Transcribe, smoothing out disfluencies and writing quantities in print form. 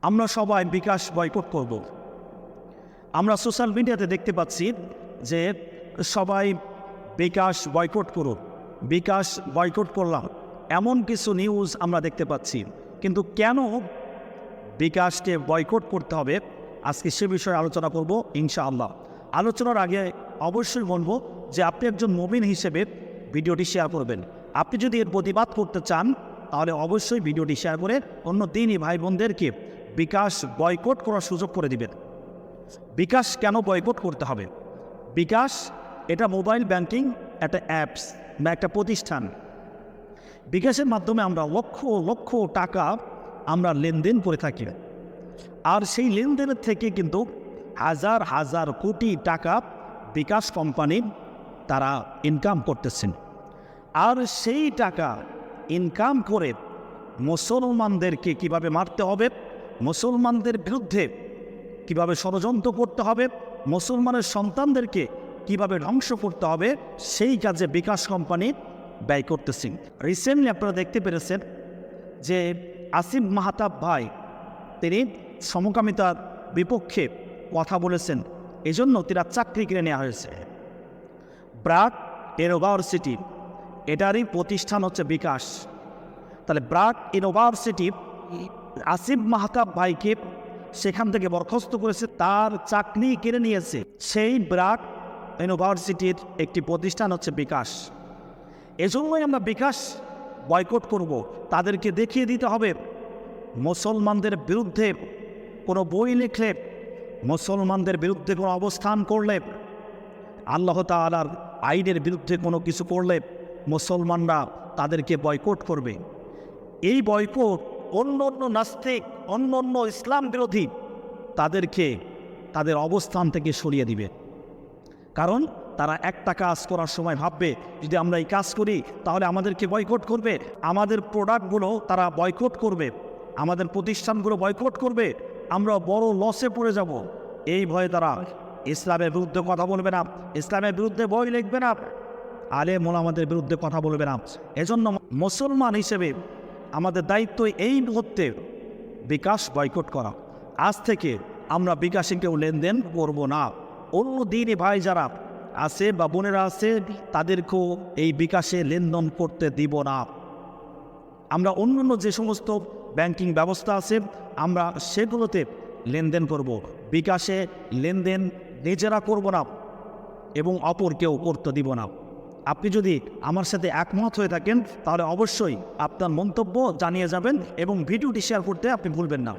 আমরা সবাই বিকাশ বয়কট করব। আমরা সোশ্যাল মিডিয়াতে দেখতে পাচ্ছি যে সবাই বিকাশ বয়কট করুন, বিকাশ বয়কট করলাম, এমন কিছু নিউজ আমরা দেখতে পাচ্ছি। কিন্তু কেন বিকাশকে বয়কট করতে হবে, আজকে সে বিষয়ে আলোচনা করব ইনশাআল্লাহ। আলোচনার আগে অবশ্যই বলবো যে আপনি একজন মুমিন হিসেবে ভিডিওটি শেয়ার করবেন। আপনি যদি এর প্রতিবাদ করতে চান তাহলে অবশ্যই ভিডিওটি শেয়ার করে অন্য দিনই ভাই বোনদেরকে বিকাশ বয়কট করার সুযোগ করে দিবেন। বিকাশ কেন বয়কট করতে হবে? বিকাশ এটা মোবাইল ব্যাংকিং একটা অ্যাপস বা একটা প্রতিষ্ঠান। বিকাশের মাধ্যমে আমরা লক্ষ লক্ষ টাকা আমরা লেনদেন করে থাকি, আর সেই লেনদেনের থেকে কিন্তু হাজার হাজার কোটি টাকা বিকাশ কোম্পানি তারা ইনকাম করতেছেন। আর সেই টাকা ইনকাম করে মুসলমানদেরকে কিভাবে মারতে হবে, মুসলমানদের বিরুদ্ধে কিভাবে ষড়যন্ত্র করতে হবে, মুসলমানের সন্তানদেরকে কিভাবে ধ্বংস করতে হবে, সেই কাজে বিকাশ কোম্পানি ব্যয় করতেছেন। রিসেন্টলি আপনারা দেখতে পেরেছেন যে আসিফ মাহতাব ভাই তিনি সমকামিতার বিপক্ষে কথা বলেছেন, এজন্য তার চাকরি কিনে নেওয়া হয়েছে। ব্র্যাক ইউনিভার্সিটি এটারই প্রতিষ্ঠান হচ্ছে বিকাশ। তাহলে ব্র্যাক ইউনিভার্সিটি আসিফ মাহতাব ভাইকে সেখান থেকে বরখাস্ত করেছে, তার চাকরি কিনে নিয়েছে। সেই ব্র্যাক ইউনিভার্সিটির একটি প্রতিষ্ঠান হচ্ছে বিকাশ। এজন্যই আমরা বিকাশ বয়কট করব। তাদেরকে দেখিয়ে দিতে হবে মুসলমানদের বিরুদ্ধে কোনো বই লিখলে, মুসলমানদের বিরুদ্ধে কোনো অবস্থান করলে, আল্লাহ তাআলার আইনের বিরুদ্ধে কোনো কিছু করলে মুসলমানরা তাদেরকে বয়কট করবে। এই বয়কট অন্য অন্য নাস্তিক, অন্য অন্য ইসলাম বিরোধী তাদেরকে তাদের অবস্থান থেকে সরিয়ে দিবে। কারণ তারা একটা কাজ করার সময় ভাববে যদি আমরা এই কাজ করি তাহলে আমাদেরকে বয়কট করবে, আমাদের প্রোডাক্টগুলো তারা বয়কট করবে, আমাদের প্রতিষ্ঠানগুলো বয়কট করবে, আমরা বড় লসে পড়ে যাব। এই ভয়ে তারা ইসলামের বিরুদ্ধে কথা বলবে না, ইসলামের বিরুদ্ধে বই লিখবে না, আলেম ওলামাদের বিরুদ্ধে কথা বলবে না। এজন্য মুসলমান হিসেবে আমাদের দায়িত্ব এই মুহূর্তে বিকাশ বয়কট করা। আজ থেকে আমরা বিকাশে কেউ লেনদেন করব না। অন্য দিনই ভাই যারা আছে বা বোনেরা আছে তাদেরকেও এই বিকাশে লেনদেন করতে দিব না। আমরা অন্য অন্য যে সমস্ত ব্যাংকিং ব্যবস্থা আছে আমরা সেগুলোতে লেনদেন করব। বিকাশে লেনদেন নিজেরা করব না এবং অপর কেউ করতে দিব না। আপনি যদি আমার সাথে একমত হয়ে থাকেন তাহলে অবশ্যই আপনার মন্তব্য জানিয়ে যাবেন এবং ভিডিওটি শেয়ার করতে আপনি ভুলবেন না।